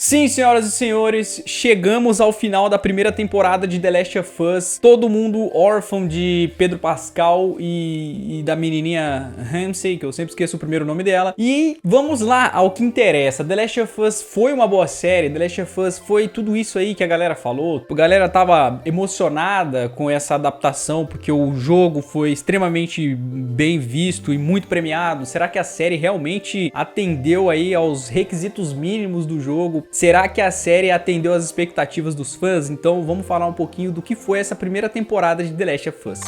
Sim, senhoras e senhores, chegamos ao final da primeira temporada de The Last of Us. Todo mundo órfão de Pedro Pascal e da menininha Ramsay, que eu sempre esqueço o primeiro nome dela. E vamos lá ao que interessa. The Last of Us foi uma boa série. The Last of Us foi tudo isso aí que a galera falou. A galera tava emocionada com essa adaptação porque o jogo foi extremamente bem visto e muito premiado. Será que a série realmente atendeu aí aos requisitos mínimos do jogo? Será que a série atendeu às expectativas dos fãs? Então vamos falar um pouquinho do que foi essa primeira temporada de The Last of Us.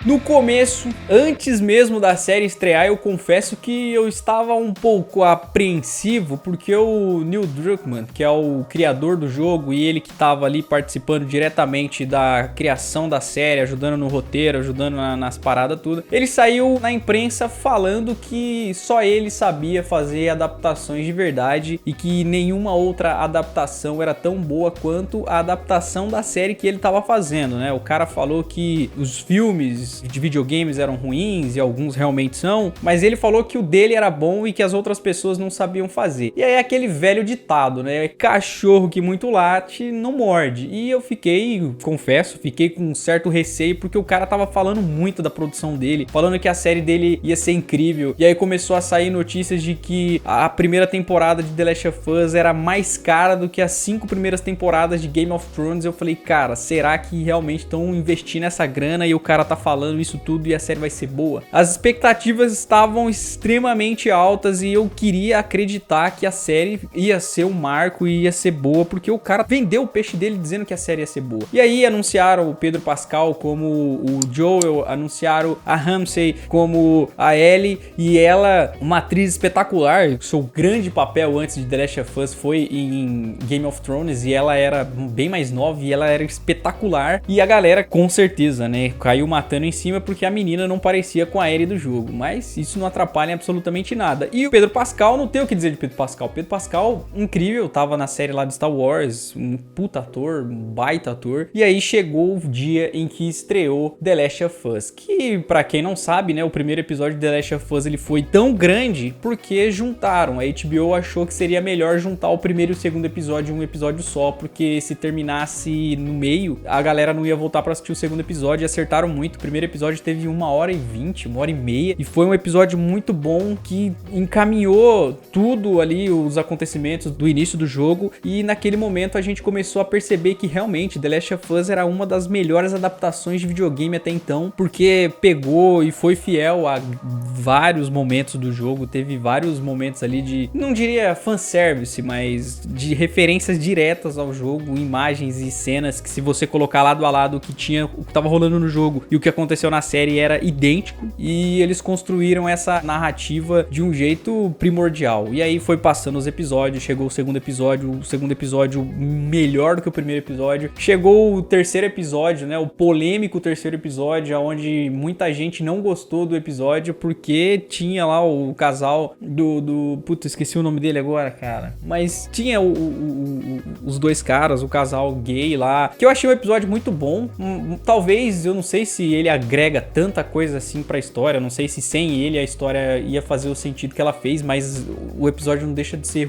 No começo, antes mesmo da série estrear, eu confesso que eu estava um pouco apreensivo, porque o Neil Druckmann, que é o criador do jogo e ele que estava ali participando diretamente da criação da série, ajudando no roteiro, ajudando nas paradas tudo, ele saiu na imprensa falando que só ele sabia fazer adaptações de verdade e que nenhuma outra adaptação era tão boa quanto a adaptação da série que ele estava fazendo, né? O cara falou que os filmes de videogames eram ruins e alguns realmente são, mas ele falou que o dele era bom e que as outras pessoas não sabiam fazer. E aí é aquele velho ditado, né? Cachorro que muito late não morde. E eu confesso, fiquei com um certo receio porque o cara tava falando muito da produção dele, falando que a série dele ia ser incrível. E aí começou a sair notícias de que a primeira temporada de The Last of Us era mais cara do que as 5 primeiras temporadas de Game of Thrones. Eu falei, cara, será que realmente estão investindo essa grana e o cara tá falando isso tudo e a série vai ser boa? As expectativas estavam extremamente altas e eu queria acreditar que a série ia ser um marco e ia ser boa, porque o cara vendeu o peixe dele dizendo que a série ia ser boa. E aí anunciaram o Pedro Pascal como o Joel, anunciaram a Ramsay como a Ellie, e ela, uma atriz espetacular. Seu grande papel antes de The Last of Us foi em Game of Thrones e ela era bem mais nova e ela era espetacular, e a galera com certeza, né, caiu matando em cima porque a menina não parecia com a Ellie do jogo, mas isso não atrapalha em absolutamente nada. E o Pedro Pascal, não tem o que dizer de Pedro Pascal. Pedro Pascal, incrível, tava na série lá de Star Wars, um puta ator, um baita ator. E aí chegou o dia em que estreou The Last of Us, que pra quem não sabe, né, o primeiro episódio de The Last of Us ele foi tão grande porque juntaram, a HBO achou que seria melhor juntar o primeiro e o segundo episódio em um episódio só, porque se terminasse no meio, a galera não ia voltar pra assistir o segundo episódio, e acertaram muito. O primeiro episódio teve 1h20, 1h30, e foi um episódio muito bom que encaminhou tudo ali, os acontecimentos do início do jogo, e naquele momento a gente começou a perceber que realmente The Last of Us era uma das melhores adaptações de videogame até então, porque pegou e foi fiel a vários momentos do jogo, teve vários momentos ali de, não diria fanservice, mas de referências diretas ao jogo, imagens e cenas que, se você colocar lado a lado o que tava rolando no jogo e o que aconteceu na série, era idêntico, e eles construíram essa narrativa de um jeito primordial. E aí foi passando os episódios, chegou o segundo episódio melhor do que o primeiro episódio, chegou o terceiro episódio, né, o polêmico terceiro episódio, onde muita gente não gostou do episódio porque tinha lá o casal puta, esqueci o nome dele agora, cara, mas tinha os dois caras, o casal gay lá, que eu achei um episódio muito bom. Talvez, eu não sei se ele agrega tanta coisa assim pra história, não sei se sem ele a história ia fazer o sentido que ela fez, mas o episódio não deixa de ser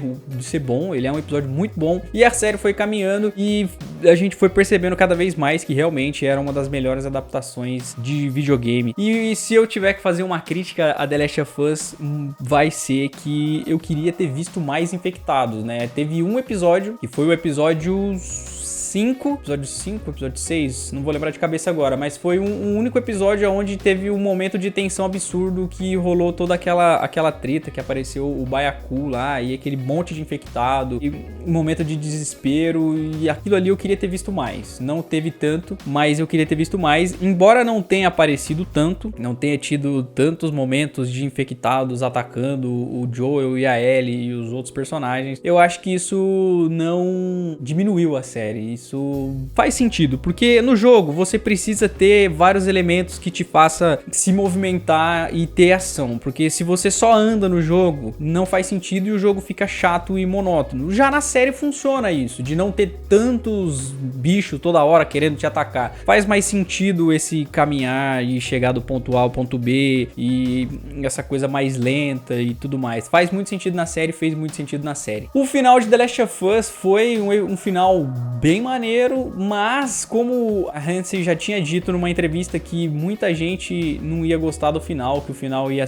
bom, ele é um episódio muito bom, e a série foi caminhando e a gente foi percebendo cada vez mais que realmente era uma das melhores adaptações de videogame. E se eu tiver que fazer uma crítica a The Last of Us, vai ser que eu queria ter visto mais infectados, né? Teve um episódio, que foi o episódio 5, episódio 6, não vou lembrar de cabeça agora, mas foi um único episódio onde teve um momento de tensão absurdo, que rolou toda aquela treta, que apareceu o Baiacu lá e aquele monte de infectado, e um momento de desespero, e aquilo ali eu queria ter visto mais. Não teve tanto, mas eu queria ter visto mais, embora não tenha aparecido tanto, não tenha tido tantos momentos de infectados atacando o Joel e a Ellie e os outros personagens. Eu acho que isso não diminuiu a série, Isso faz sentido, porque no jogo você precisa ter vários elementos que te faça se movimentar e ter ação, porque se você só anda no jogo, não faz sentido e o jogo fica chato e monótono. Já na série funciona isso, de não ter tantos bichos toda hora querendo te atacar. Faz mais sentido esse caminhar e chegar do ponto A ao ponto B e essa coisa mais lenta e tudo mais. Faz muito sentido na série, fez muito sentido na série. O final de The Last of Us foi um final bem maneiro, mas como a Hansen já tinha dito numa entrevista que muita gente não ia gostar do final, que o final ia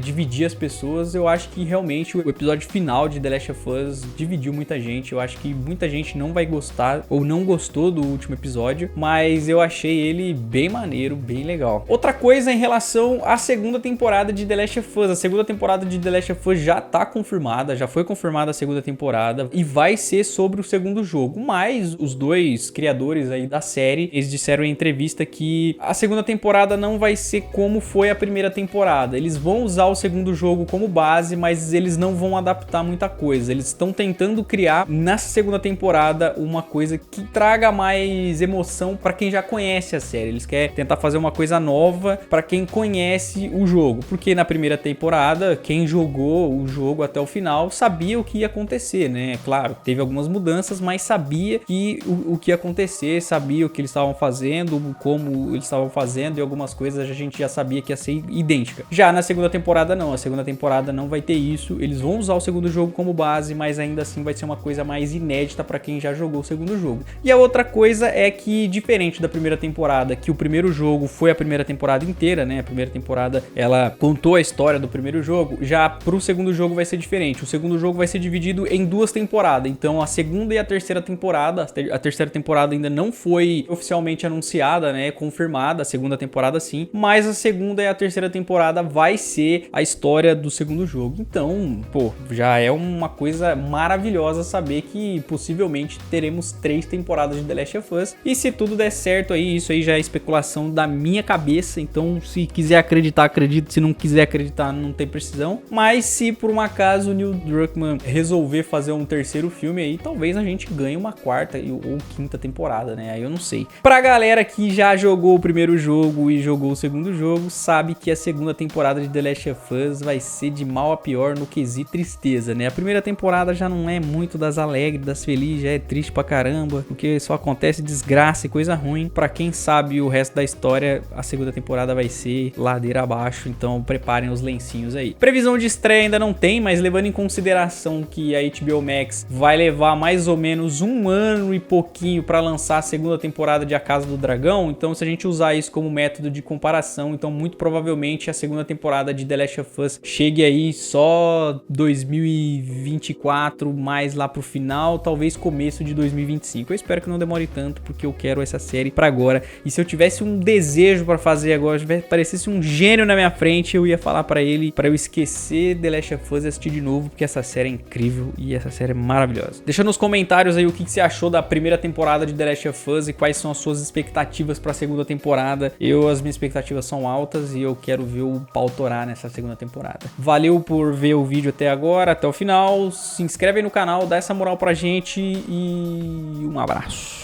dividir as pessoas, eu acho que realmente o episódio final de The Last of Us dividiu muita gente. Eu acho que muita gente não vai gostar ou não gostou do último episódio, mas eu achei ele bem maneiro, bem legal. Outra coisa em relação à segunda temporada de The Last of Us. A segunda temporada de The Last of Us já tá confirmada, já foi confirmada a segunda temporada e vai ser sobre o segundo jogo, mas os dois criadores aí da série, eles disseram em entrevista que a segunda temporada não vai ser como foi a primeira temporada. Eles vão usar o segundo jogo como base, mas eles não vão adaptar muita coisa. Eles estão tentando criar nessa segunda temporada uma coisa que traga mais emoção para quem já conhece a série. Eles querem tentar fazer uma coisa nova para quem conhece o jogo, porque na primeira temporada quem jogou o jogo até o final sabia o que ia acontecer, né? Claro, teve algumas mudanças, mas sabia que o que ia acontecer, sabia o que eles estavam fazendo, como eles estavam fazendo, e algumas coisas a gente já sabia que ia ser idêntica. Já na segunda temporada não, a segunda temporada não vai ter isso. Eles vão usar o segundo jogo como base, mas ainda assim vai ser uma coisa mais inédita para quem já jogou o segundo jogo. E a outra coisa é que, diferente da primeira temporada, que o primeiro jogo foi a primeira temporada inteira, né? A primeira temporada ela contou a história do primeiro jogo, já pro segundo jogo vai ser diferente. O segundo jogo vai ser dividido em duas temporadas, então a segunda e a terceira temporada, a terceira temporada ainda não foi oficialmente anunciada, né? Confirmada, a segunda temporada sim, mas a segunda e a terceira temporada vai ser a história do segundo jogo. Então, pô, já é uma coisa maravilhosa saber que possivelmente teremos 3 temporadas de The Last of Us, e se tudo der certo aí, isso aí já é especulação da minha cabeça, então se quiser acreditar, acredite, se não quiser acreditar, não tem precisão, mas se por um acaso o Neil Druckmann resolver fazer um terceiro filme aí, talvez a gente ganhe uma quarta ou quinta temporada, né, aí eu não sei. Pra galera que já jogou o primeiro jogo e jogou o segundo jogo, sabe que a segunda temporada de The Last of Us vai ser de mal a pior no quesito tristeza, né, a primeira temporada já não é muito das alegres, das felizes, já é triste pra caramba, porque só acontece desgraça e coisa ruim. Pra quem sabe o resto da história, a segunda temporada vai ser ladeira abaixo, então preparem os lencinhos aí. Previsão de estreia ainda não tem, mas levando em consideração que a HBO Max vai levar mais ou menos 1 ano e pouquinho pra lançar a segunda temporada de A Casa do Dragão, então se a gente usar isso como método de comparação, então muito provavelmente a segunda temporada de The Last of Us chegue aí só 2024, mais lá pro final, talvez começo de 2025. Eu espero que não demore tanto, porque eu quero essa série pra agora, e se eu tivesse um desejo pra fazer agora, se parecesse um gênio na minha frente, eu ia falar pra ele, pra eu esquecer The Last of Us e assistir de novo, porque essa série é incrível e essa série é maravilhosa. Deixa nos comentários aí o que você achou da primeira temporada de The Last of Us e quais são as suas expectativas pra segunda temporada. As minhas expectativas são altas e eu quero ver o pau torar nessa segunda temporada. Valeu por ver o vídeo até agora, até o final. Se inscreve aí no canal, dá essa moral pra gente e um abraço.